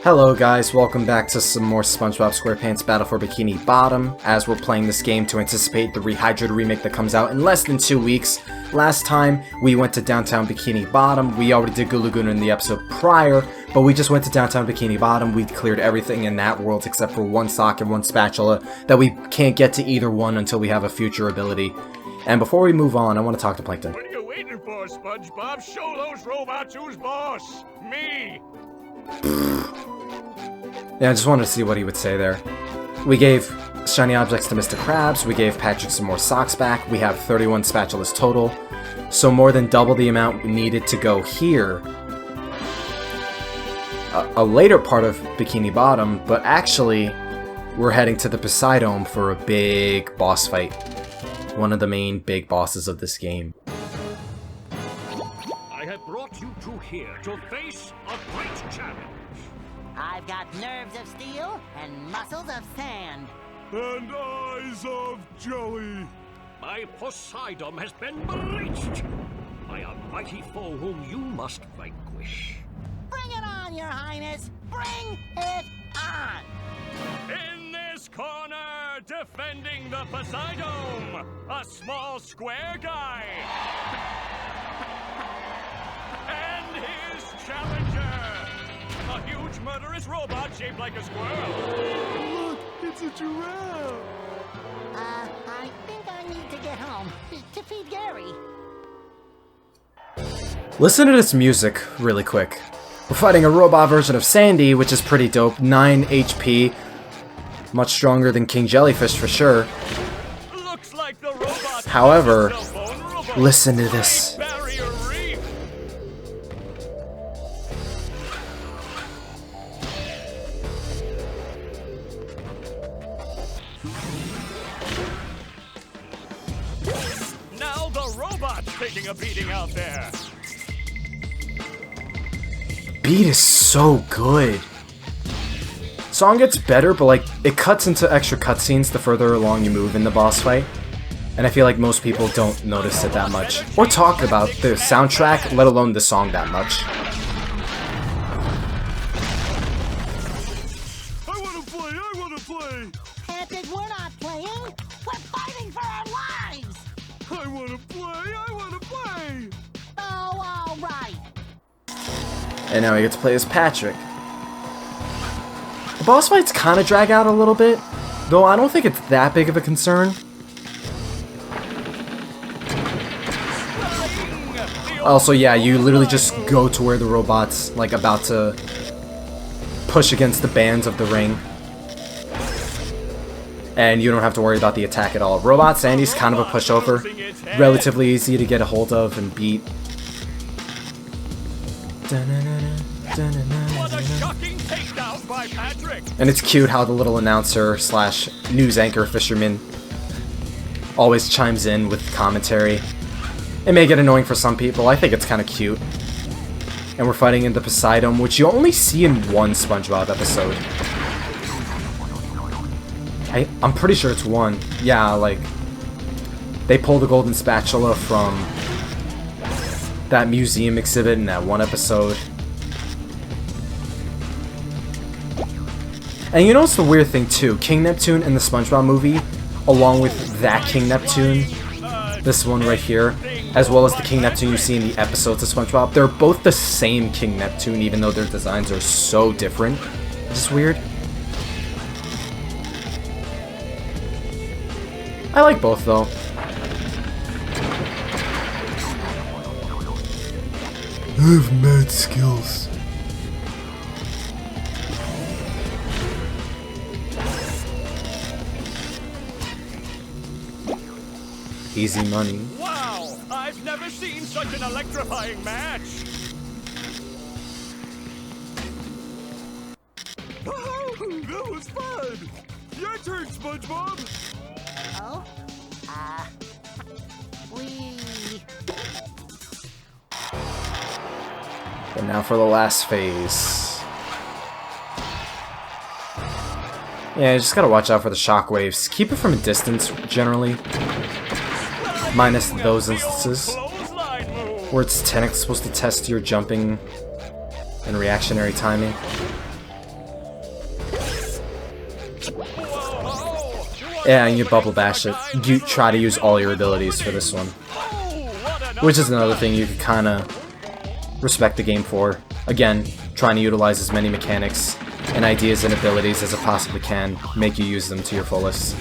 Hello guys, welcome back to some more SpongeBob SquarePants Battle for Bikini Bottom, as we're playing this game to anticipate the rehydrated remake that comes out in less than 2 weeks. Last time, we went to downtown Bikini Bottom. We already did Goo Lagoon in the episode prior, but we just went to downtown Bikini Bottom. We cleared everything in that world except for one sock and one spatula that we can't get to either one until we have a future ability. And before we move on, I want to talk to Plankton. What are you waiting for, SpongeBob? Show those robots who's boss! Me! Yeah, I just wanted to see what he would say there. We gave shiny objects to Mr. Krabs, we gave Patrick some more socks back, we have 31 spatulas total, so more than double the amount we needed to go here. A later part of Bikini Bottom, but actually, we're heading to the Poseidome for a big boss fight. One of the main big bosses of this game. I have brought you two here to face a great challenge. I've got nerves of steel and muscles of sand. And eyes of jelly. My Poseidome has been breached by a mighty foe whom you must vanquish. Bring it on, Your Highness! Bring it on! In this corner, defending the Poseidome, a small square guy. And his challenger, a huge murderous robot shaped like a squirrel. Look, it's a giraffe. I think I need to get home to feed Gary. Listen to this music really quick. We're fighting a robot version of Sandy, which is pretty dope. 9 HP. Much stronger than King Jellyfish for sure. Looks like the robot. However, listen to this. Barrier reef. Now the robot's taking a beating out there. Beat is so good. Song gets better, but like it cuts into extra cutscenes the further along you move in the boss fight. And I feel like most people don't notice it that much. Or talk about the soundtrack, let alone the song that much. I want to play. Patrick, we're not playing. We're fighting for our lives. I want to play. Oh, all right. And now we get to play as Patrick. The boss fights kind of drag out a little bit, though I don't think it's that big of a concern. Also, yeah, you literally just go to where the robot's like about to push against the bands of the ring. And you don't have to worry about the attack at all. Robot Sandy's kind of a pushover. Relatively easy to get a hold of and beat. What a shocking takedown by Patrick. And it's cute how the little announcer slash news anchor fisherman always chimes in with commentary. It may get annoying for some people. I think it's kind of cute. And we're fighting in the Poseidome, which you only see in one SpongeBob episode. I'm pretty sure it's one. Yeah, like, they pull the golden spatula from that museum exhibit in that one episode. And you know what's the weird thing too? King Neptune in the SpongeBob movie, along with that King Neptune, this one right here, as well as the King Neptune you see in the episodes of SpongeBob, they're both the same King Neptune, even though their designs are so different. It's just weird. I like both though. I have mad skills. Easy money. Wow, I've never seen such an electrifying match. Oh, that was fun. Your turn, SpongeBob. Oh? We... And now for the last phase. Yeah, you just gotta watch out for the shockwaves. Keep it from a distance, generally. Minus those instances where it's 10x supposed to test your jumping and reactionary timing. Yeah, and you bubble bash it. You try to use all your abilities for this one. Which is another thing you could kind of respect the game for. Again, trying to utilize as many mechanics and ideas and abilities as it possibly can. Make you use them to your fullest.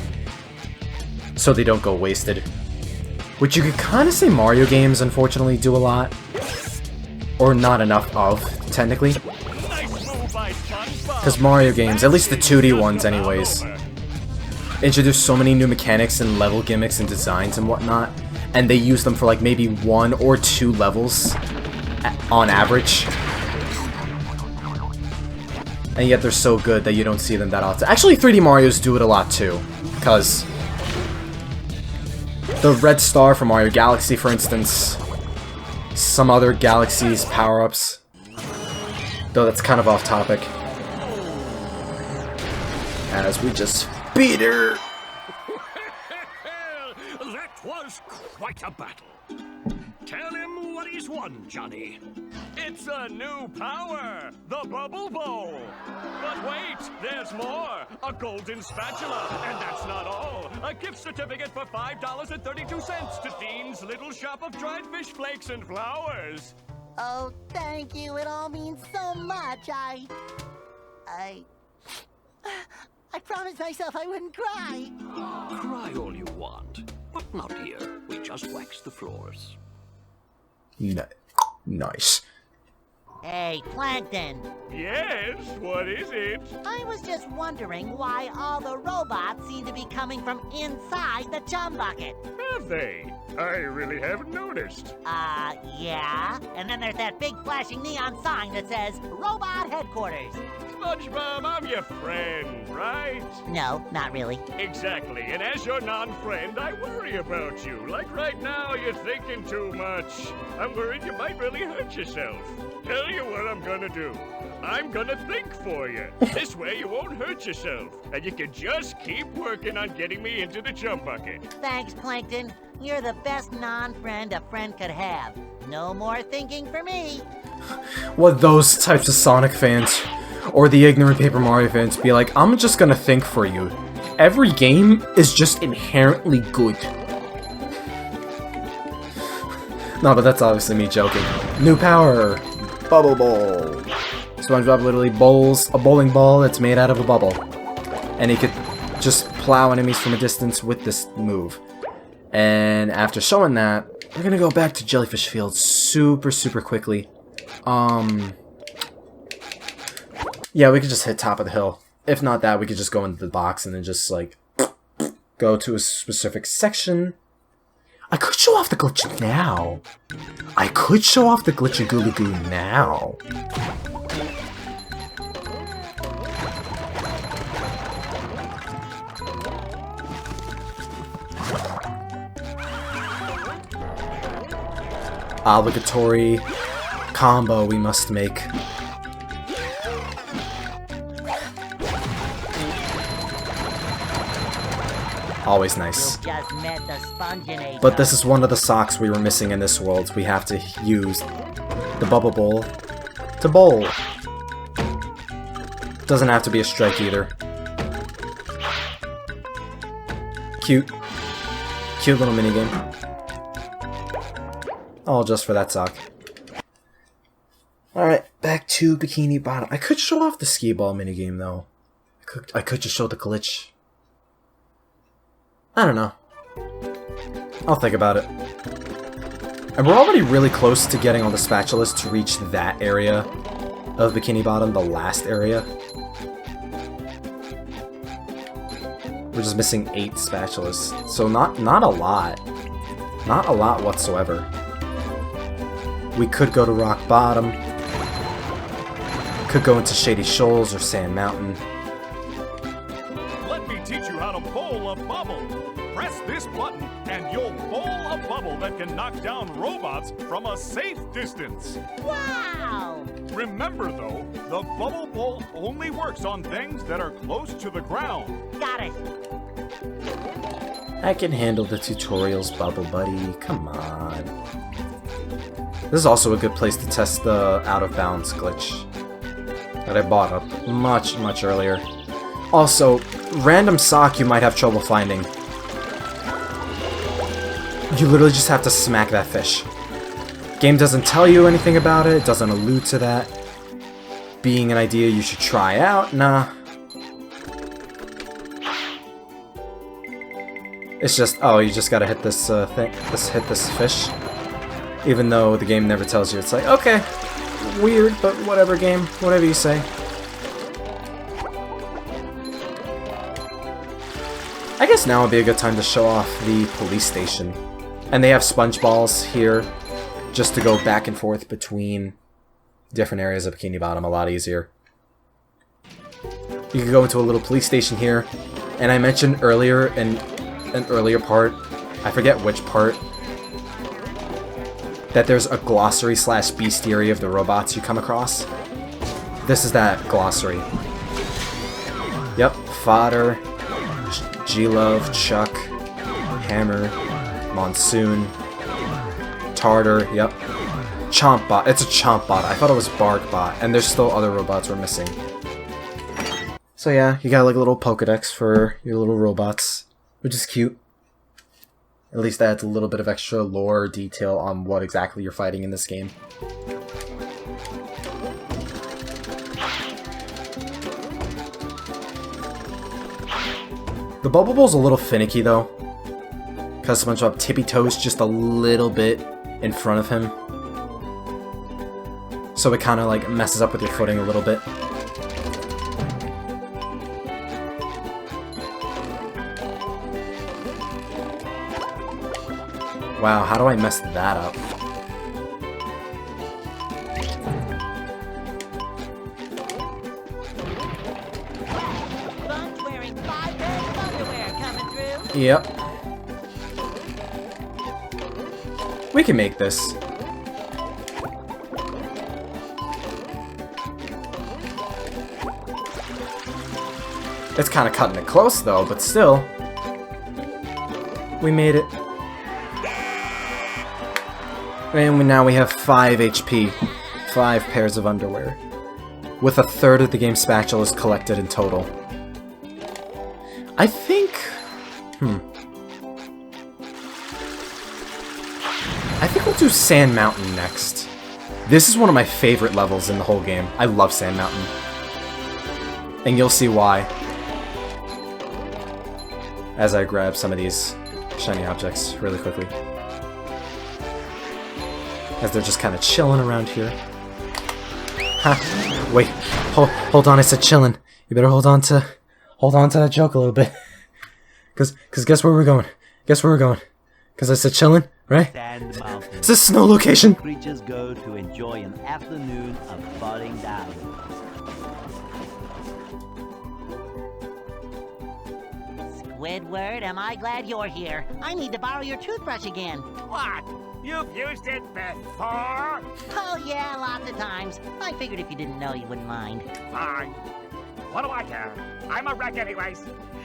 So they don't go wasted. Which you could kind of say Mario games, unfortunately, do a lot. Or not enough of, technically. Because Mario games, at least the 2D ones anyways, introduce so many new mechanics and level gimmicks and designs and whatnot, and they use them for like maybe 1 or 2 levels on average. And yet they're so good that you don't see them that often. Actually, 3D Marios do it a lot too, because the red star from Mario Galaxy, for instance, some other Galaxies power-ups, though that's kind of off topic, as we just beat her. That was quite a battle. Tell him what he's won, Johnny. It's a new power, the Bubble Bowl. But wait, there's more. A golden spatula, and that's not all. A gift certificate for $5.32 to Dean's Little Shop of Dried Fish Flakes and Flowers. Oh, thank you. It all means so much. I promised myself I wouldn't cry. Cry all you want, but not here. We just wax the floors. Nice. Hey, Plankton. Yes, what is it? I was just wondering why all the robots seem to be coming from inside the chum bucket. Have they? I really haven't noticed. Yeah. And then there's that big flashing neon sign that says Robot Headquarters. SpongeBob, I'm your friend, right? No, not really. Exactly, and as your non-friend, I worry about you. Like right now, you're thinking too much. I'm worried you might really hurt yourself. Tell you what I'm gonna do. I'm gonna think for you. This way you won't hurt yourself, and you can just keep working on getting me into the chum bucket. Thanks, Plankton. You're the best non-friend a friend could have. No more thinking for me. What those types of Sonic fans, or the ignorant Paper Mario fans, be like, I'm just gonna think for you. Every game is just inherently good. No, but that's obviously me joking. New power! Bubble Bowl! SpongeBob literally bowls a bowling ball that's made out of a bubble. And he could just plow enemies from a distance with this move. And after showing that, we're gonna go back to Jellyfish Field super quickly. Yeah, we could just hit top of the hill. If not that, we could just go into the box and then just, like, go to a specific section. I could show off the glitch now. I could show off the glitch and Goo Goo now. Obligatory combo we must make. Always nice. Just met the Sponginator. But this is one of the socks we were missing in this world. We have to use the Bubble Bowl to bowl. Doesn't have to be a strike either. Cute. Cute little minigame. All just for that sock. Alright, back to Bikini Bottom. I could show off the skee ball minigame though. I could just show the glitch. I don't know. I'll think about it. And we're already really close to getting all the spatulas to reach that area of Bikini Bottom, the last area. We're just missing 8 spatulas. So not a lot. Not a lot whatsoever. We could go to Rock Bottom. Could go into Shady Shoals or Sand Mountain. Let me teach you how to bowl a bubble. Press this button and you'll bowl a bubble that can knock down robots from a safe distance. Wow! Remember though, the bubble bowl only works on things that are close to the ground. Got it. I can handle the tutorials, Bubble Buddy. Come on. This is also a good place to test the out of bounds glitch that I bought up much earlier. Also, random sock you might have trouble finding. You literally just have to smack that fish. Game doesn't tell you anything about it, doesn't allude to that. Being an idea you should try out, nah. It's just, oh, you just gotta hit this hit this fish. Even though the game never tells you, it's like, okay, weird, but whatever game, whatever you say. I guess now would be a good time to show off the police station. And they have sponge balls here, just to go back and forth between different areas of Bikini Bottom, a lot easier. You can go into a little police station here, and I mentioned earlier in an earlier part, I forget which part, that there's a glossary / bestiary of the robots you come across. This is that glossary. Yep, Fodder, G-Love, Chuck, Hammer, Monsoon, Tartar, yep. Chompbot, it's a Chompbot. I thought it was Barkbot, and there's still other robots we're missing. So yeah, you got like a little Pokedex for your little robots, which is cute. At least that adds a little bit of extra lore detail on what exactly you're fighting in this game. The Bubble Bowl's a little finicky though, because SpongeBob tippy-toes just a little bit in front of him. So it kind of like messes up with your footing a little bit. Wow, how do I mess that up? Sponge wearing 5 pairs of underwear coming through. Yep. We can make this. It's kind of cutting it close though, but still. We made it. And now we have 5 HP. 5 pairs of underwear. With a third of the game's spatulas collected in total. I think... I think we'll do Sand Mountain next. This is one of my favorite levels in the whole game. I love Sand Mountain. And you'll see why. As I grab some of these shiny objects really quickly. As they're just kind of chilling around here. Ha! Wait, hold on, I said chilling. You better hold on to that joke a little bit. Cause guess where we're going? Guess where we're going? Cause I said chilling, right? Sand Mountain. Is this snow location? Creatures go to enjoy an afternoon of falling down. Squidward, am I glad you're here. I need to borrow your toothbrush again. What? You've used it before? Oh yeah, lots of times. I figured if you didn't know, you wouldn't mind. Fine. What do I care? I'm a wreck anyways.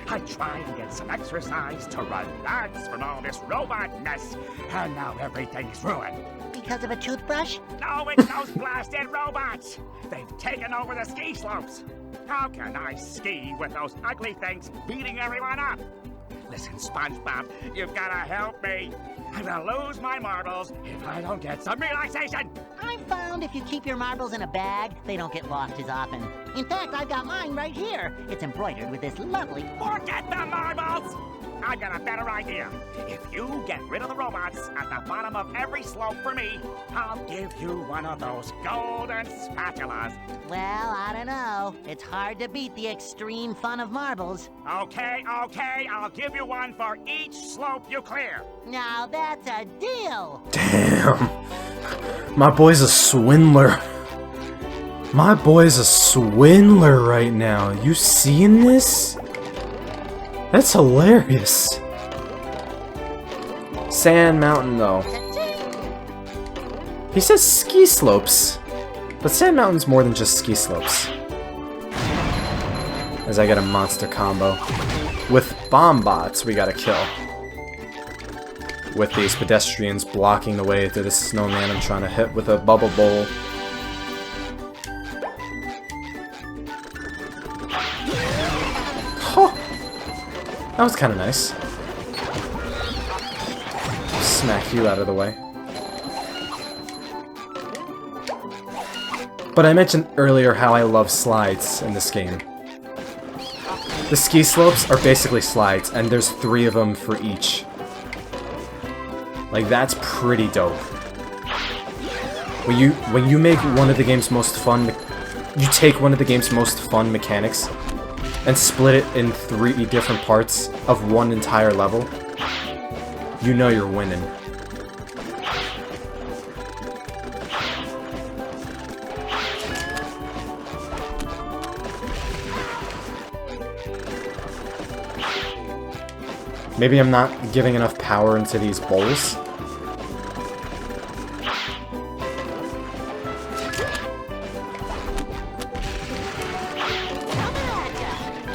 I tried to get some exercise to relax from all this robot mess, and now everything's ruined. Because of a toothbrush? No, it's those blasted robots! They've taken over the ski slopes! How can I ski with those ugly things beating everyone up? Listen, SpongeBob, you've gotta help me. I'm gonna lose my marbles if I don't get some relaxation. I've found if you keep your marbles in a bag, they don't get lost as often. In fact, I've got mine right here. It's embroidered with this lovely... Forget the marbles! I've got a better idea. If you get rid of the robots at the bottom of every slope for me, I'll give you one of those golden spatulas. Well, I don't know. It's hard to beat the extreme fun of marbles. Okay, I'll give you one for each slope you clear. Now that's a deal! Damn. My boy's a swindler. My boy's a swindler right now. You seeing this? That's hilarious. Sand Mountain, though. He says ski slopes, but Sand Mountain's more than just ski slopes. As I get a monster combo. With bomb bots we gotta kill. With these pedestrians blocking the way to the snowman I'm trying to hit with a bubble bowl. That was kind of nice. Smack you out of the way. But I mentioned earlier how I love slides in this game. The ski slopes are basically slides, and there's 3 of them for each. Like, that's pretty dope. When you make one of the game's most fun, you take one of the game's most fun mechanics and split it in 3 different parts of one entire level, you know you're winning. Maybe I'm not giving enough power into these bowls.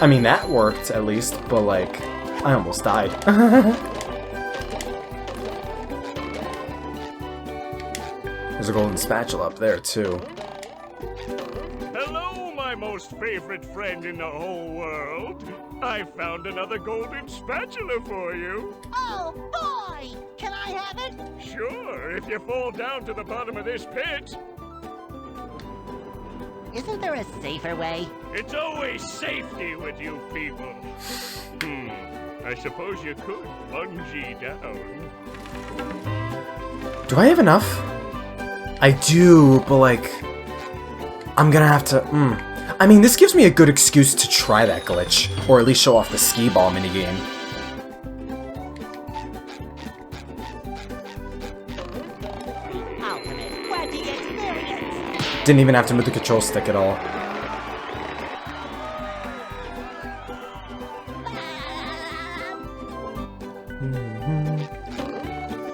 I mean, that worked, at least, but, like, I almost died. There's a golden spatula up there, too. Hello, my most favorite friend in the whole world. I found another golden spatula for you. Oh, boy! Can I have it? Sure, if you fall down to the bottom of this pit. Isn't there a safer way? It's always safety with you people. I suppose you could bungee down. Do I have enough? I do, but, like, I'm gonna have to, I mean, this gives me a good excuse to try that glitch, or at least show off the skee ball minigame. Ultimate quacky experience! Didn't even have to move the control stick at all.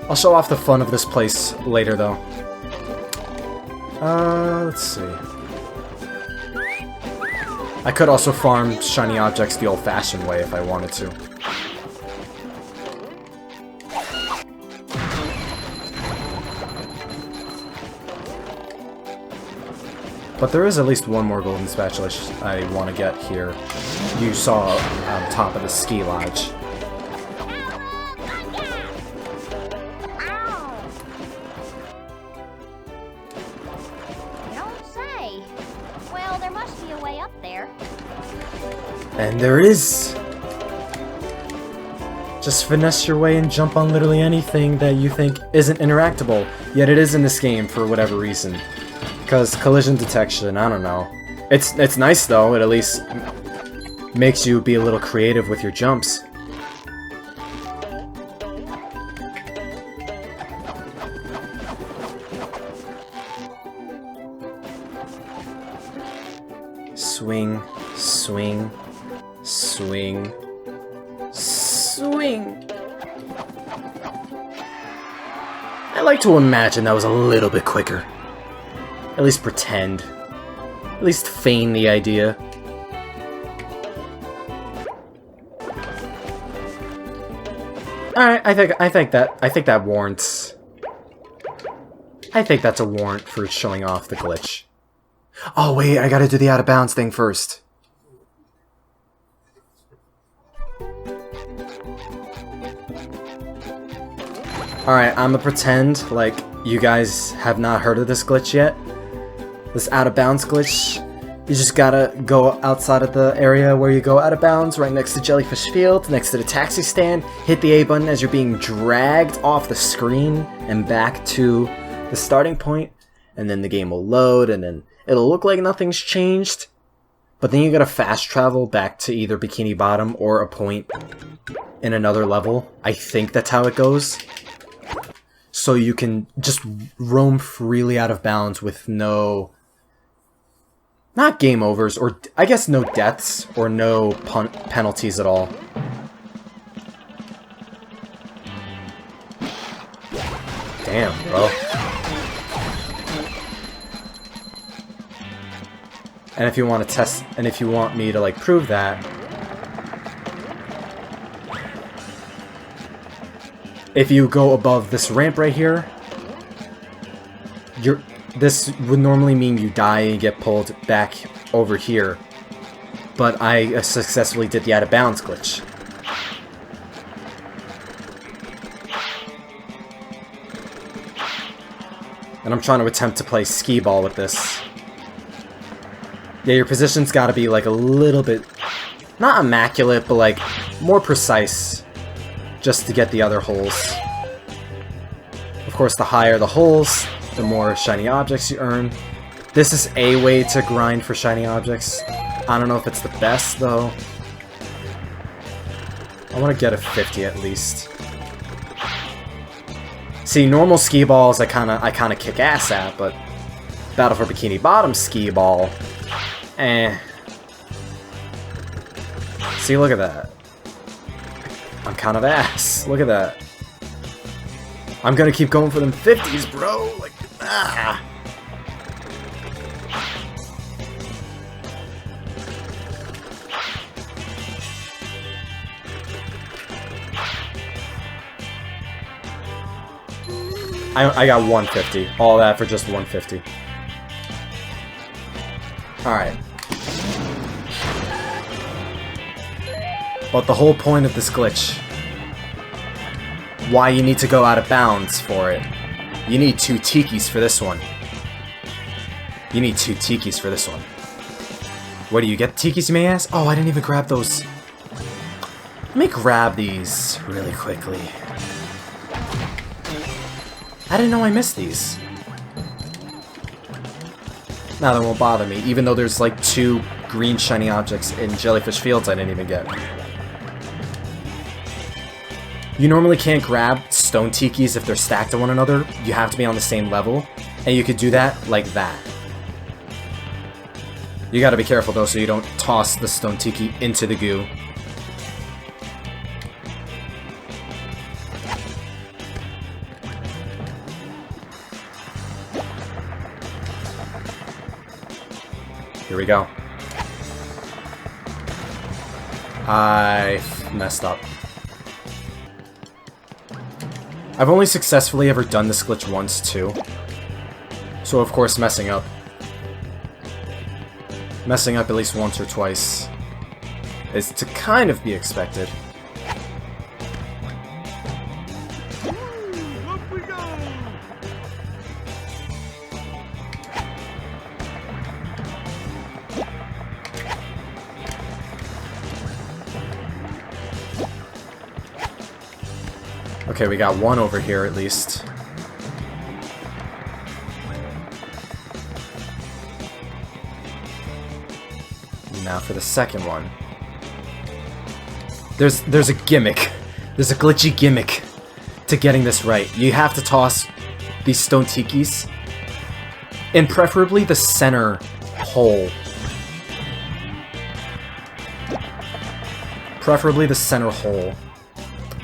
I'll show off the fun of this place later, though. Let's see. I could also farm shiny objects the old-fashioned way if I wanted to. But there is at least one more golden spatula I want to get here. You saw on top of the ski lodge. And there is! Just finesse your way and jump on literally anything that you think isn't interactable, yet it is in this game for whatever reason. Because collision detection, I don't know. It's nice though, it at least makes you be a little creative with your jumps. Swing, swing, swing, swing. I like to imagine that was a little bit quicker. At least pretend. At least feign the idea. Alright, I think that warrants. I think that's a warrant for showing off the glitch. Oh wait, I gotta do the out of bounds thing first. Alright, I'm gonna pretend like you guys have not heard of this glitch yet. This out of bounds glitch. You just gotta go outside of the area where you go out of bounds, right next to Jellyfish Field, next to the taxi stand. Hit the A button as you're being dragged off the screen and back to the starting point. And then the game will load, and then it'll look like nothing's changed. But then you gotta fast travel back to either Bikini Bottom or a point in another level. I think that's how it goes. So you can just roam freely out of bounds with no... not game overs, or I guess no deaths, or no penalties at all. Damn, bro. And if you want to test, and if you want me to, like, prove that... if you go above this ramp right here, this would normally mean you die and get pulled back over here. But I successfully did the out of bounds glitch. And I'm trying to attempt to play skee ball with this. Yeah, your position's gotta be like a little bit, not immaculate, but like more precise, just to get the other holes. Of course, the higher the holes, the more shiny objects you earn. This is a way to grind for shiny objects. I don't know if it's the best, though. I want to get a 50 at least. See, normal skee balls I kind of kick ass at, but Battle for Bikini Bottom skee ball, eh. See, look at that. I'm kind of ass. Look at that. I'm gonna keep going for them 50s, bro. Like, ah. I got 150. All that for just 150. Alright. But the whole point of this glitch, why you need to go out of bounds for it, you need 2 tikis for this one. You need 2 tikis for this one. What do you get, tikis, you may ask? Oh, I didn't even grab those. Let me grab these really quickly. I didn't know I missed these. Now that won't bother me, even though there's like 2 green shiny objects in Jellyfish Fields I didn't even get. You normally can't grab stone tikis if they're stacked to one another. You have to be on the same level, and you could do that like that. You gotta be careful though so you don't toss the stone tiki into the goo. Here we go. I messed up. I've only successfully ever done this glitch once, too. So, of course, messing up. Messing up at least once or twice is to kind of be expected. Up we go! Okay, we got 1 over here at least. Now for the second one. There's a gimmick. There's a glitchy gimmick to getting this right. You have to toss these stone tikis in preferably the center hole. Preferably the center hole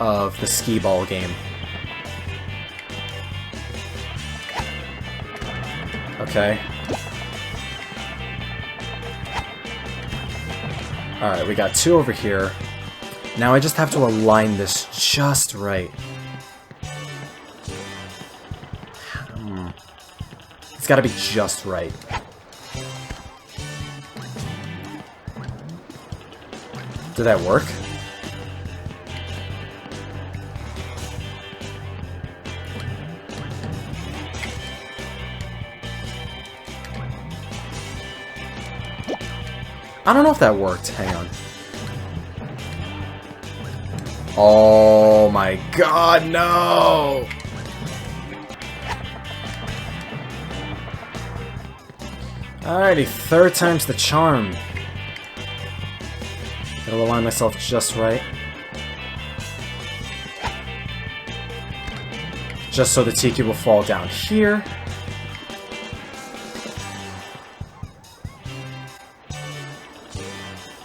of the skee ball game. Okay. Alright, we got 2 over here. Now I just have to align this just right. It's gotta be just right. Did that work? I don't know if that worked. Hang on. Oh my god, no! Alrighty, 3rd time's the charm. Gotta align myself just right. Just so the tiki will fall down here.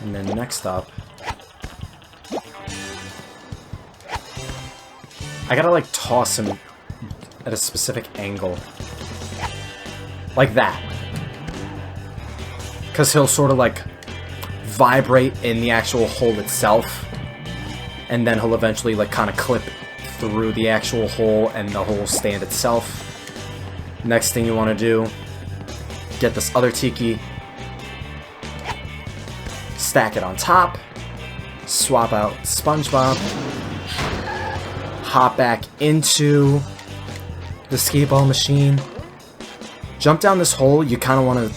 And then next up, I gotta like toss him at a specific angle. Like that. Because he'll sort of like vibrate in the actual hole itself. And then he'll eventually like kind of clip through the actual hole and the whole stand itself. Next thing you want to do, get this other tiki. Stack it on top, swap out SpongeBob, hop back into the skee ball machine, jump down this hole, you kind of want to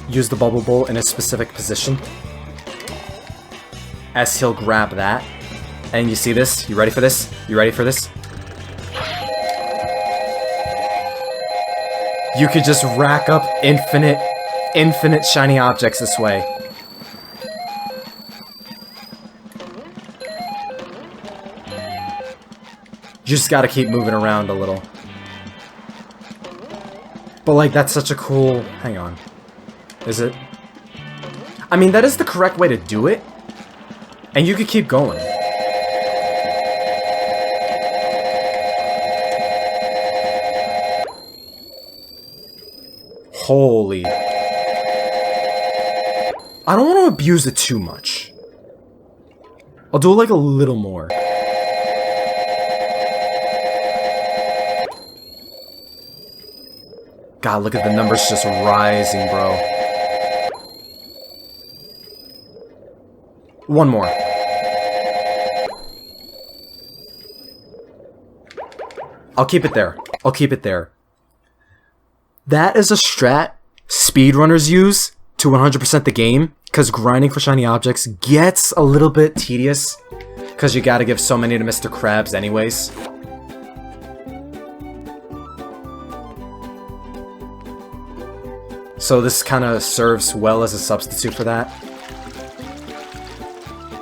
use the bubble bowl in a specific position. As he'll grab that. And you see this? You ready for this? You ready for this? You could just rack up infinite shiny objects this way. You just gotta keep moving around a little. But like, that's such a cool... Hang on. Is it? I mean, that is the correct way to do it. And you could keep going. Holy. I don't want to abuse it too much. I'll do like a little more. God, look at the numbers just rising, bro. One more. I'll keep it there. I'll keep it there. That is a strat speedrunners use to 100% the game, because grinding for shiny objects gets a little bit tedious, because you gotta give so many to Mr. Krabs anyways. So this kind of serves well as a substitute for that.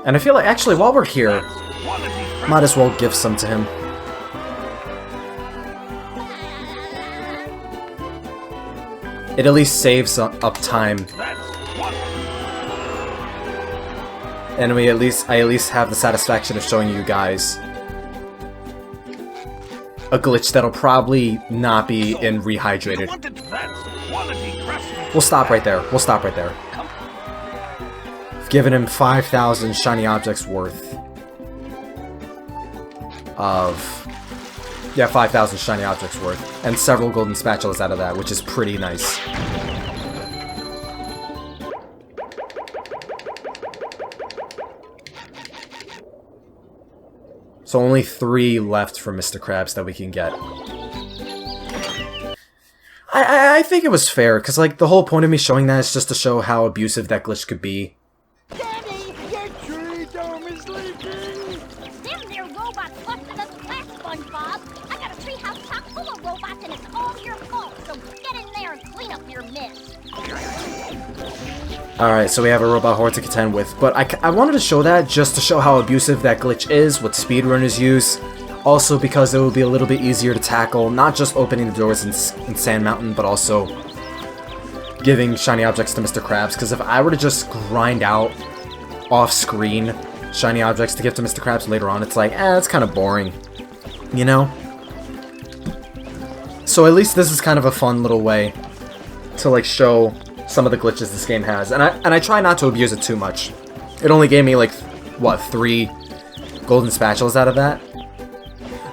And I feel like, actually, while we're here, might as well give some to him. It at least saves up time. And I at least have the satisfaction of showing you guys a glitch that'll probably not be in Rehydrated. We'll stop right there. We'll stop right there. I've given him 5,000 shiny objects worth of... Yeah, 5,000 shiny objects worth. And several golden spatulas out of that, which is pretty nice. So only 3 left for Mr. Krabs that we can get. I think it was fair, because like the whole point of me showing that is just to show how abusive that glitch could be. Daddy, your tree dome is leaking! Them there robots busted us flat, SpongeBob! I got a treehouse chock full of robots and it's all your fault, so get in there and clean up your mess! Alright, so we have a robot horde to contend with, but I wanted to show that just to show how abusive that glitch is, what speedrunners use. Also because it will be a little bit easier to tackle, not just opening the doors in Sand Mountain, but also giving shiny objects to Mr. Krabs, because if I were to just grind out off-screen shiny objects to give to Mr. Krabs later on, it's like, it's kind of boring, you know? So at least this is kind of a fun little way to like show some of the glitches this game has, and I try not to abuse it too much. It only gave me like, what, 3 golden spatulas out of that?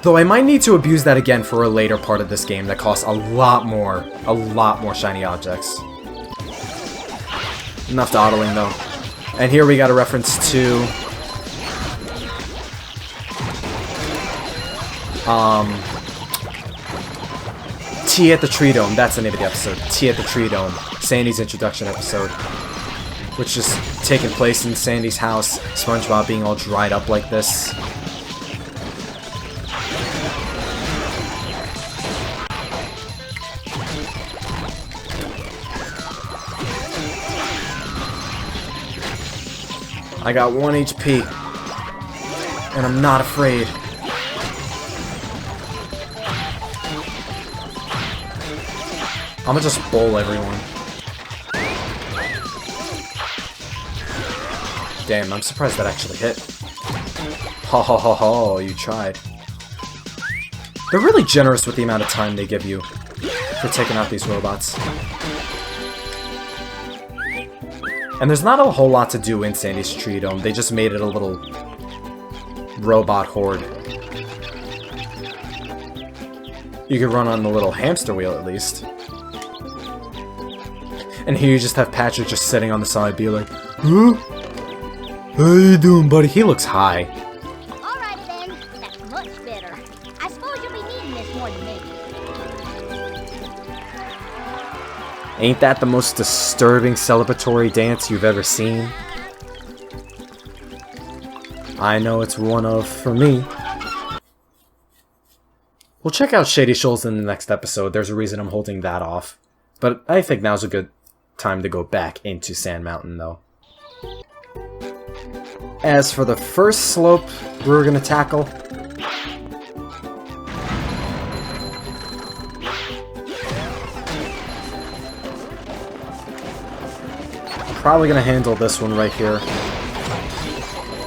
Though I might need to abuse that again for a later part of this game that costs a lot more shiny objects. Enough dawdling though. And here we got a reference to... Tea at the Tree Dome, that's the name of the episode. Tea at the Tree Dome. Sandy's introduction episode. Which is taking place in Sandy's house. SpongeBob being all dried up like this. I got 1 HP, and I'm not afraid. I'm gonna just bowl everyone. Damn, I'm surprised that actually hit. Ha ha ha ha, you tried. They're really generous with the amount of time they give you for taking out these robots. And there's not a whole lot to do in Sandy's Tree Dome, they just made it a little robot horde. You could run on the little hamster wheel at least. And here you just have Patrick just sitting on the side, be like, huh? How you doing, buddy? He looks high. Alrighty then, that's much better. I suppose you'll be needing this more than me. Ain't that the most disturbing celebratory dance you've ever seen? I know it's one of, for me. We'll check out Shady Shoals in the next episode. There's a reason I'm holding that off. But I think now's a good time to go back into Sand Mountain, though. As for the first slope we're gonna tackle, probably gonna handle this one right here.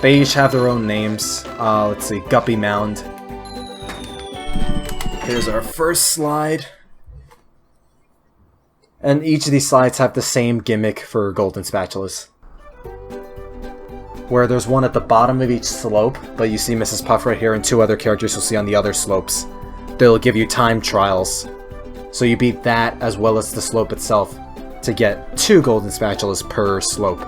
They each have their own names. Let's see, Guppy Mound. Here's our first slide. And each of these slides have the same gimmick for golden spatulas. Where there's one at the bottom of each slope, but you see Mrs. Puff right here and two other characters you'll see on the other slopes. They'll give you time trials. So you beat that as well as the slope itself to get 2 golden spatulas per slope.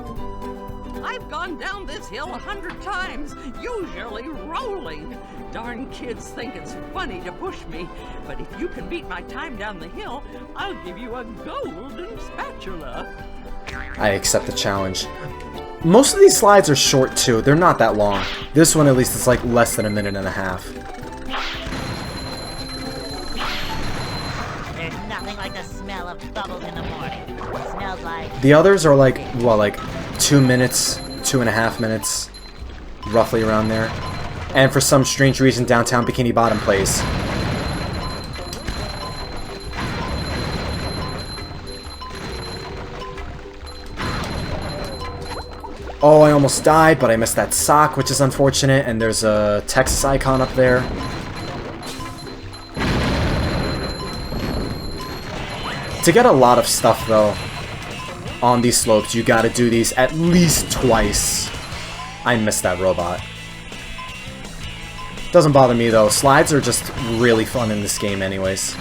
I've gone down this hill 100 times, usually rolling. Darn kids think it's funny to push me, but if you can beat my time down the hill, I'll give you a golden spatula. I accept the challenge. Most of these slides are short too, they're not that long. This one at least is like less than a minute and a half. There's nothing like the smell of bubbles in the morning. It smells like... The others are like, well, like 2 minutes, 2.5 minutes, roughly around there. And for some strange reason, downtown Bikini Bottom plays. Oh, I almost died, but I missed that sock, which is unfortunate, and there's a Texas icon up there. To get a lot of stuff, though, on these slopes, you gotta do these at least twice. I missed that robot. Doesn't bother me, though. Slides are just really fun in this game anyways.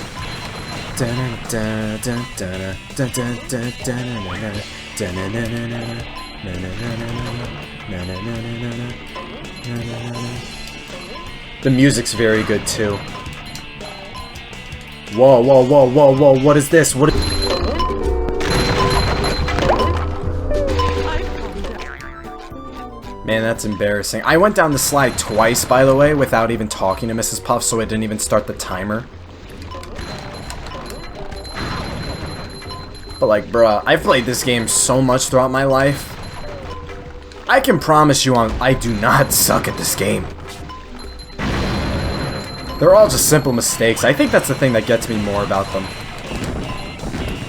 The music's very good, too. Whoa, whoa, whoa, whoa, whoa, what is this? What is... Man, that's embarrassing. I went down the slide twice, by the way, without even talking to Mrs. Puff, so it didn't even start the timer. But like, bruh, I've played this game so much throughout my life. I can promise you I do not suck at this game. They're all just simple mistakes. I think that's the thing that gets me more about them.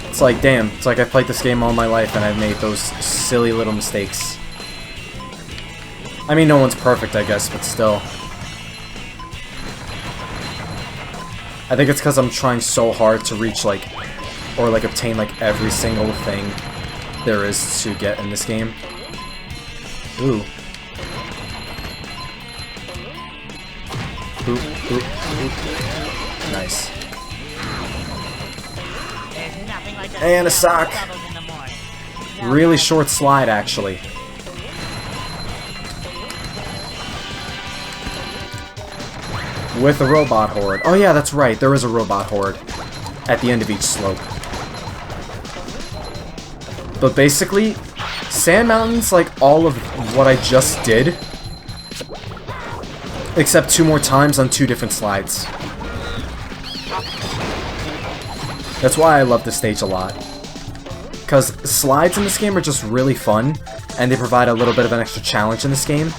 It's like, damn, it's like I've played this game all my life and I've made those silly little mistakes. I mean, no one's perfect, I guess, but still. I think it's because I'm trying so hard to reach, like, or, like, obtain, like, every single thing there is to get in this game. Ooh. Ooh, ooh, ooh. Nice. And a sock. Really short slide, actually. With a robot horde. Oh yeah, that's right, there is a robot horde at the end of each slope. But basically, Sand Mountain's like all of what I just did, except 2 more times on 2 different slides. That's why I love this stage a lot. Because slides in this game are just really fun, and they provide a little bit of an extra challenge in this game.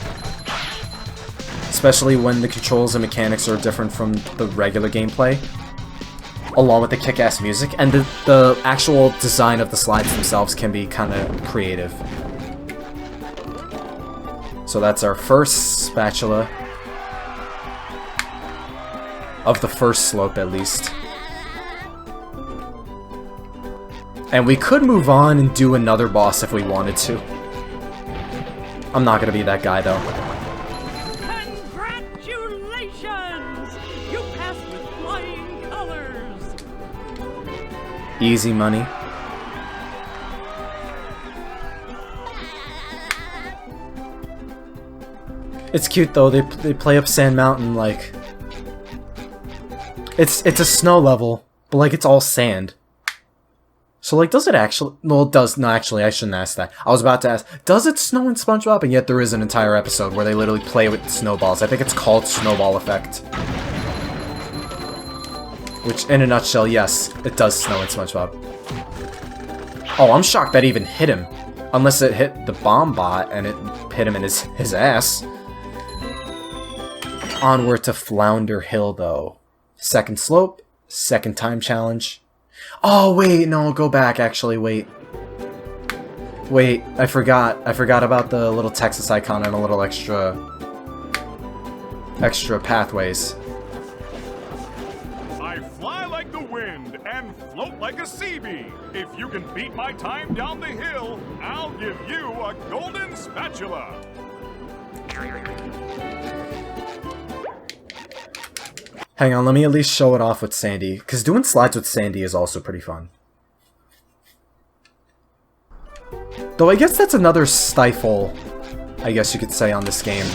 Especially when the controls and mechanics are different from the regular gameplay, along with the kick-ass music, and the actual design of the slides themselves can be kind of creative. So that's our first spatula, of the first slope at least. And we could move on and do another boss if we wanted to. I'm not gonna be that guy though. Easy money. It's cute though, they play up Sand Mountain like... It's a snow level, but like it's all sand. So, like, does it actually... Well, it does... No, actually, I shouldn't ask that. I was about to ask, does it snow in SpongeBob? And yet there is an entire episode where they literally play with snowballs. I think it's called Snowball Effect. Which, in a nutshell, yes, it does snow in SpongeBob. Oh, I'm shocked that even hit him. Unless it hit the bomb bot and it hit him in his ass. Onward to Flounder Hill, though. Second slope, second time challenge. Oh, wait, no, go back, actually, wait. Wait, I forgot about the little Texas icon and a little extra pathways. I fly like the wind and float like a sea bee. If you can beat my time down the hill, I'll give you a golden spatula. Hang on, let me at least show it off with Sandy, because doing slides with Sandy is also pretty fun. Though I guess that's another stifle, I guess you could say, on this game.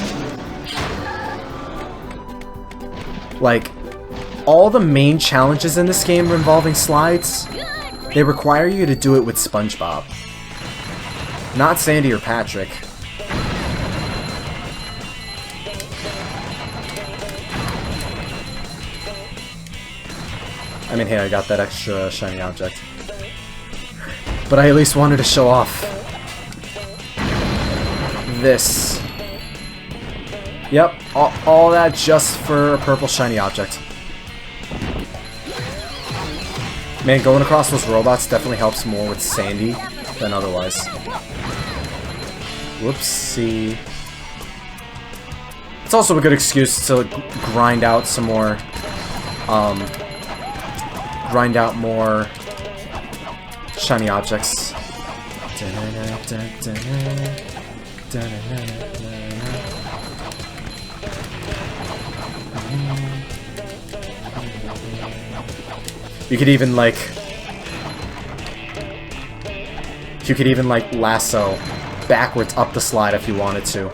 Like, all the main challenges in this game involving slides, they require you to do it with SpongeBob. Not Sandy or Patrick. I mean, hey, I got that extra shiny object. But I at least wanted to show off this. Yep, all that just for a purple shiny object. Man, going across those robots definitely helps more with Sandy than otherwise. Whoopsie. It's also a good excuse to grind out some more, shiny objects. You could even like lasso backwards up the slide if you wanted to.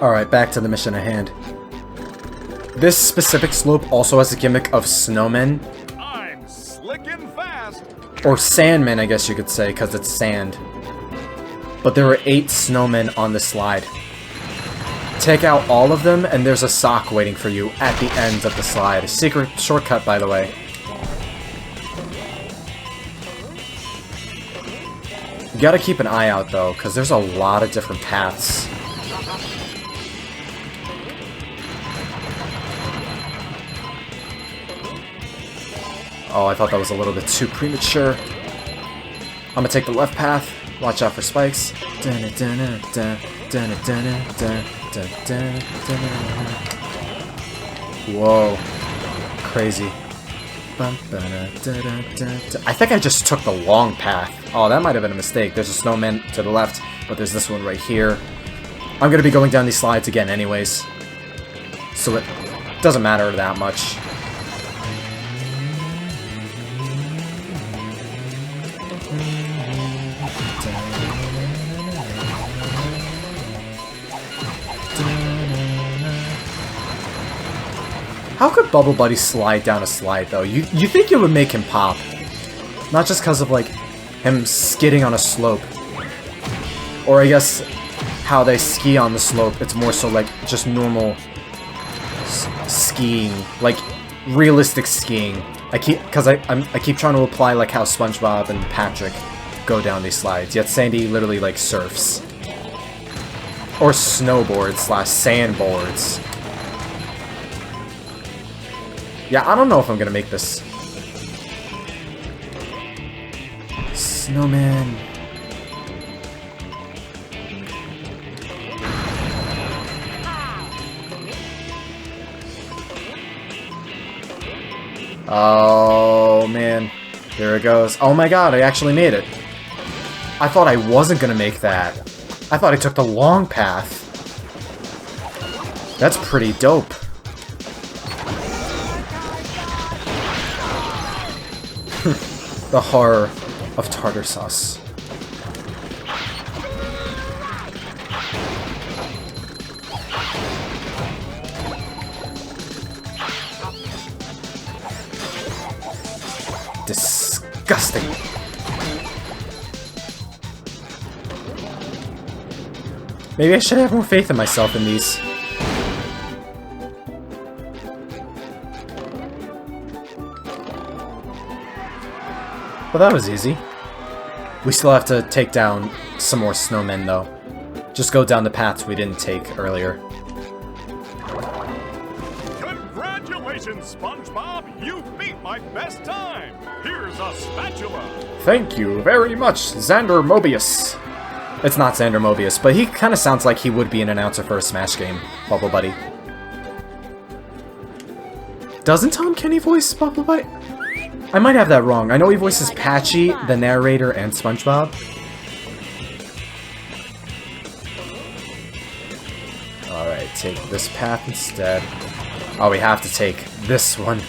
Alright, back to the mission at hand. This specific slope also has a gimmick of snowmen. I'm slick and fast. Or sandmen, I guess you could say, because it's sand. But there are 8 snowmen on the slide. Take out all of them, and there's a sock waiting for you at the end of the slide. A secret shortcut, by the way. You gotta keep an eye out, though, because there's a lot of different paths. Oh, I thought that was a little bit too premature. I'm gonna take the left path. Watch out for spikes. Whoa. Crazy. I think I just took the long path. Oh, that might have been a mistake. There's a snowman to the left, but there's this one right here. I'm gonna be going down these slides again anyways, so it doesn't matter that much. How could Bubble Buddy slide down a slide, though? You think it would make him pop. Not just because of, like, him skidding on a slope. Or I guess how they ski on the slope, it's more so like just normal skiing. Like, realistic skiing. I keep trying to apply, like, how SpongeBob and Patrick go down these slides. Yet Sandy literally, like, surfs. Or snowboards / sandboards. Yeah, I don't know if I'm gonna make this. Snowman. Oh, man. There it goes. Oh my god, I actually made it. I thought I wasn't gonna make that. I thought I took the long path. That's pretty dope. The horror of tartar sauce. disgusting. Maybe I should have more faith in myself in these. Well, that was easy. We still have to take down some more snowmen, though. Just go down the paths we didn't take earlier. Congratulations, SpongeBob! You beat my best time! Here's a spatula! Thank you very much, Xander Mobius. It's not Xander Mobius, but he kind of sounds like he would be an announcer for a Smash game, Bubble Buddy. Doesn't Tom Kenny voice Bubble Buddy? I might have that wrong. I know he voices Patchy, the narrator, and SpongeBob. Alright, take this path instead. Oh, we have to take this one.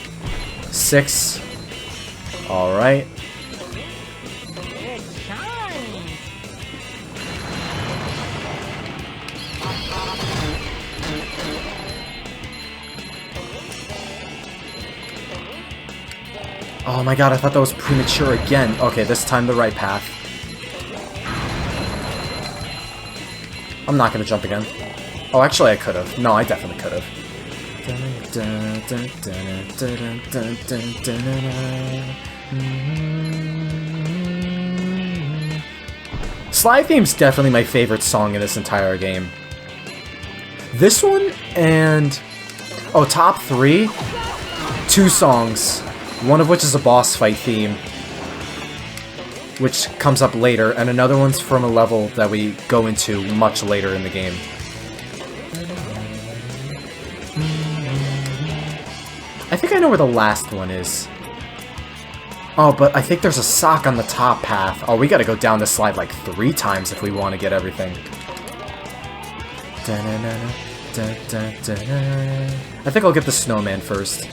6. Alright. Oh my god, I thought that was premature again. Okay, this time the right path. I'm not gonna jump again. Oh, actually I could have. No, I definitely could have. Slide Theme's definitely my favorite song in this entire game. This one and... oh, top 3? 2 songs. One of which is a boss fight theme, which comes up later, and another one's from a level that we go into much later in the game. I think I know where the last one is. Oh, but I think there's a sock on the top path. Oh, we gotta go down this slide like 3 times if we want to get everything. I think I'll get the snowman first.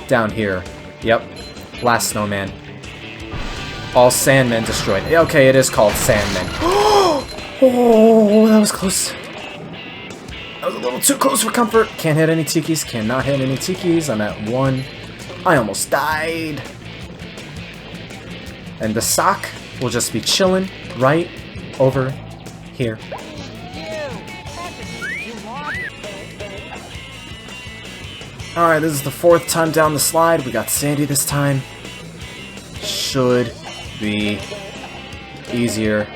Down here. Yep. Last snowman. All Sandmen destroyed. Okay, it is called Sandmen. Oh, that was close. That was a little too close for comfort. Can't hit any tikis. Cannot hit any tikis. I'm at 1. I almost died. And the sock will just be chilling right over here. Alright, this is the 4th time down the slide. We got Sandy this time. Should be easier.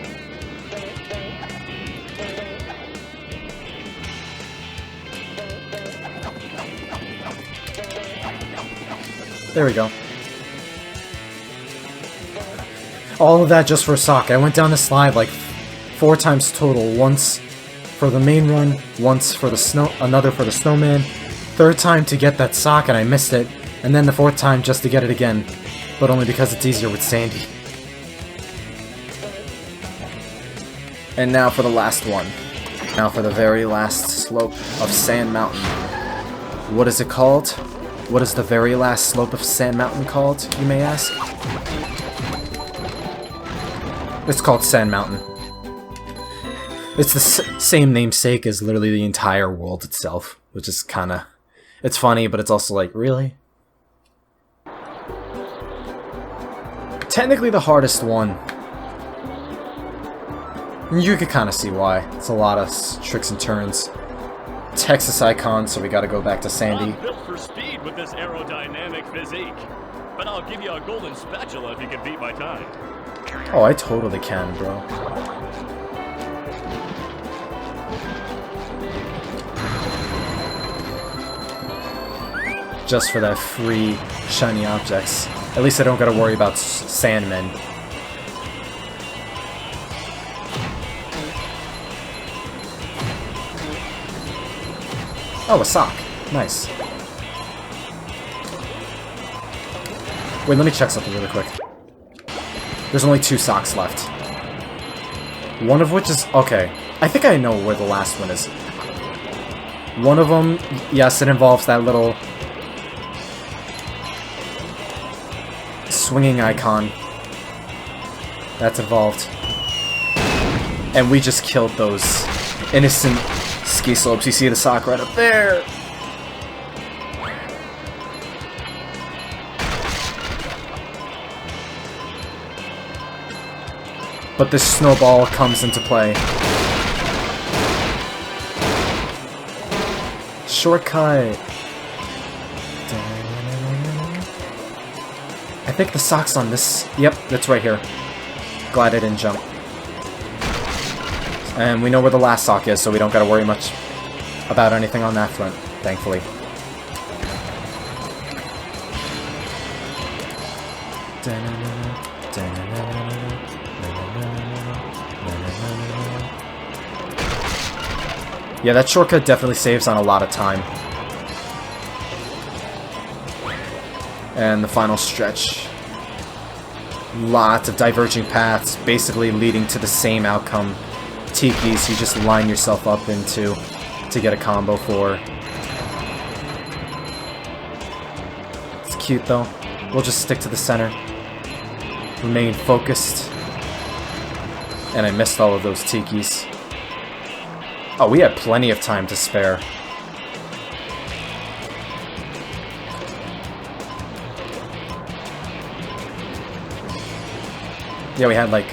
There we go. All of that just for a sock. I went down the slide like 4 times total. Once for the main run, once for the another for the snowman. 3rd time to get that sock and I missed it, and then the 4th time just to get it again, but only because it's easier with Sandy. And now for the last one. Now for the very last slope of Sand Mountain. What is it called? What is the very last slope of Sand Mountain called, you may ask? It's called Sand Mountain. It's the same namesake as literally the entire world itself, which is kinda... it's funny, but it's also like, really? Technically the hardest one. You could kind of see why. It's a lot of tricks and turns. Texas icon, so we gotta go back to Sandy. I'm built for speed with this aerodynamic physique. But I'll give you a golden spatula if you can beat my time. Oh, I totally can, bro. Just for that free shiny objects. At least I don't gotta worry about Sandmen. Oh, a sock. Nice. Wait, let me check something really quick. There's only 2 socks left. One of which is... okay. I think I know where the last one is. One of them, yes, it involves that little... swinging icon. That's involved. And we just killed those innocent ski slopes. You see the sock right up there. But this snowball comes into play. Shortcut. I think the sock's on this. Yep, that's right here. Glad I didn't jump. And we know where the last sock is, so we don't gotta worry much about anything on that front, thankfully. Yeah, that shortcut definitely saves on a lot of time. And the final stretch. Lots of diverging paths, basically leading to the same outcome. Tikis you just line yourself up into to get a combo for. It's cute though. We'll just stick to the center. Remain focused. And I missed all of those tikis. Oh, we had plenty of time to spare. Yeah, we had like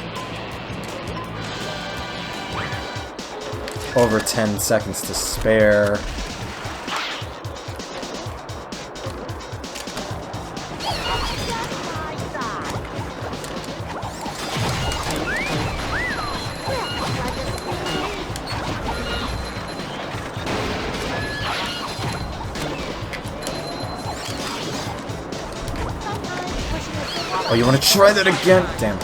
over 10 seconds to spare. Oh, you want to try that again? Damn.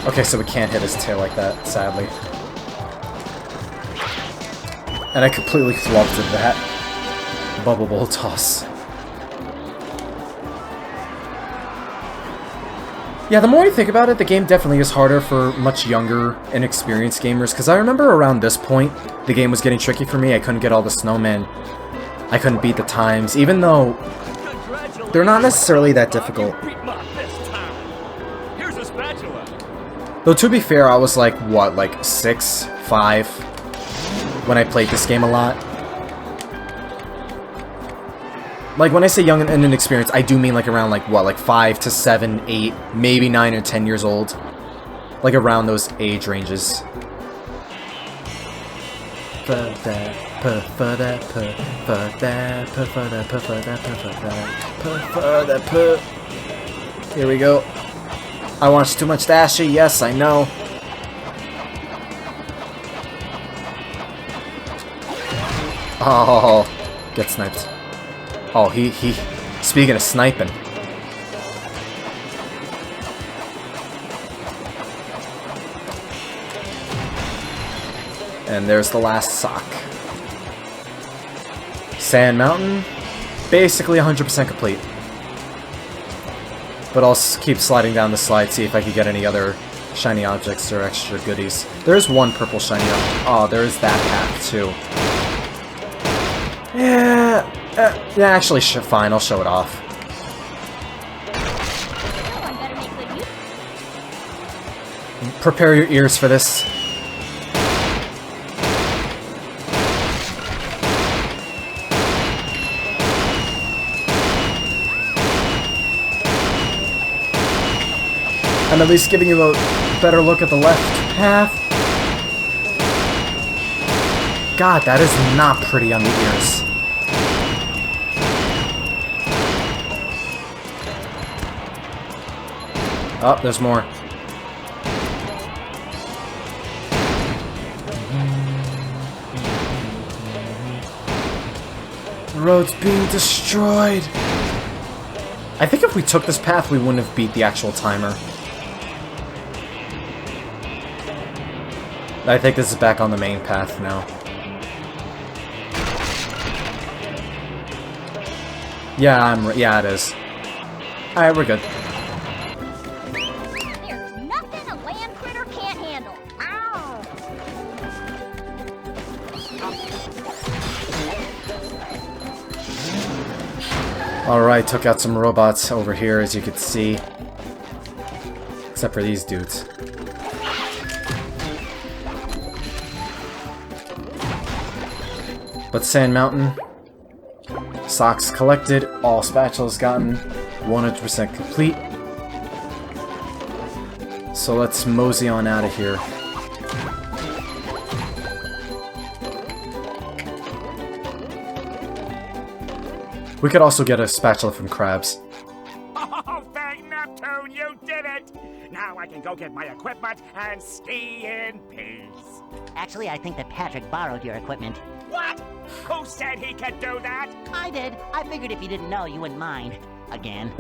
Okay, so we can't hit his tail like that, sadly. And I completely flubbed that bubble bowl toss. Yeah, the more I think about it, the game definitely is harder for much younger, inexperienced gamers, because I remember around this point, the game was getting tricky for me. I couldn't get all the snowmen. I couldn't beat the times, even though they're not necessarily that difficult. Here's a spatula. Though to be fair, I was like, what, like 6, 5, when I played this game a lot. Like, when I say young and inexperienced, I do mean like around like, what, like 5 to 7, 8, maybe 9 or 10 years old. Like around those age ranges. Here we go. I watched too much Dashy, yes, I know. Oh, get sniped. Oh, he, speaking of sniping. And there's the last sock. Sand Mountain, basically 100% complete. But I'll keep sliding down the slide, see if I can get any other shiny objects or extra goodies. There's one purple shiny object. Oh, there is that path too. Yeah, actually, fine, I'll show it off. Prepare your ears for this. I'm at least giving you a better look at the left path. God, that is not pretty on the ears. Oh, there's more. The road's being destroyed. I think if we took this path, we wouldn't have beat the actual timer. I think this is back on the main path now. Yeah, it is. Alright, we're good. There's nothing a land critter can't handle. Ow! Alright, took out some robots over here, as you can see. Except for these dudes. But Sand Mountain, socks collected, all spatulas gotten, 100% complete. So let's mosey on out of here. We could also get a spatula from Krabs. Oh, thank Neptune, you did it! Now I can go get my equipment and ski in peace. Actually, I think that Patrick borrowed your equipment. What? Who said he could do that? I did. I figured if you didn't know, you wouldn't mind. Again.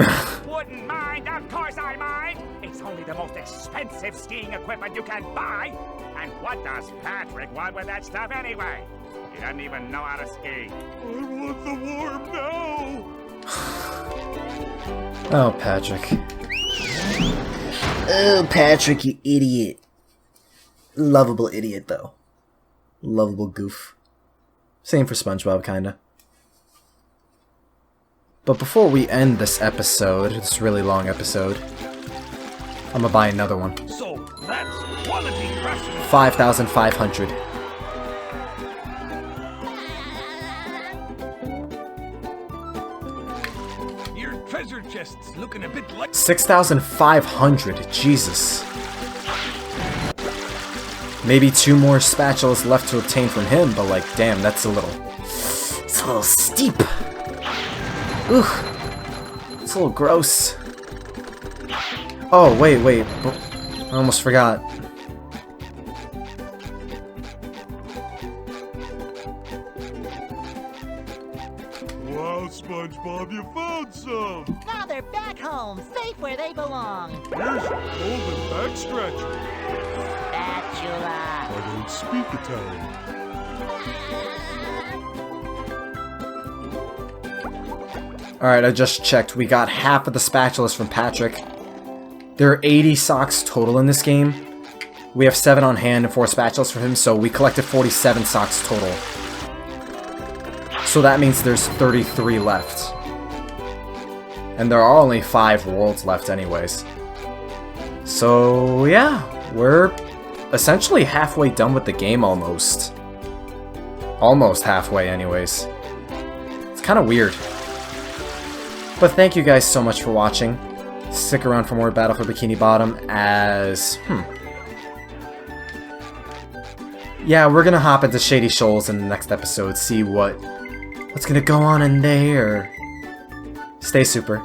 Wouldn't mind, of course I mind! It's only the most expensive skiing equipment you can buy! And what does Patrick want with that stuff anyway? He doesn't even know how to ski. I want the warm now! Oh, Patrick. Oh, Patrick, you idiot. Lovable idiot, though. Lovable goof. Same for SpongeBob, kinda. But before we end this episode, this really long episode, I'm gonna buy another one. So that's quality craftsmanship. 5,500. Your treasure chest's looking a bit like 6,500. Jesus. Maybe 2 more spatulas left to obtain from him, but like, damn, that's a little... It's a little steep. Ugh. It's a little gross. Oh, wait. I almost forgot. Wow, SpongeBob, you found some! Now they're back home, safe where they belong. Here's a golden back scratcher. Spatula. I don't speak Italian. Alright, I just checked. We got half of the spatulas from Patrick. There are 80 socks total in this game. We have 7 on hand and 4 spatulas for him, so we collected 47 socks total. So that means there's 33 left. And there are only 5 worlds left anyways. So yeah, we're essentially halfway done with the game almost. Almost halfway anyways. It's kind of weird. But thank you guys so much for watching. Stick around for more Battle for Bikini Bottom as... Yeah, we're gonna hop into Shady Shoals in the next episode, see what's gonna go on in there. Stay super.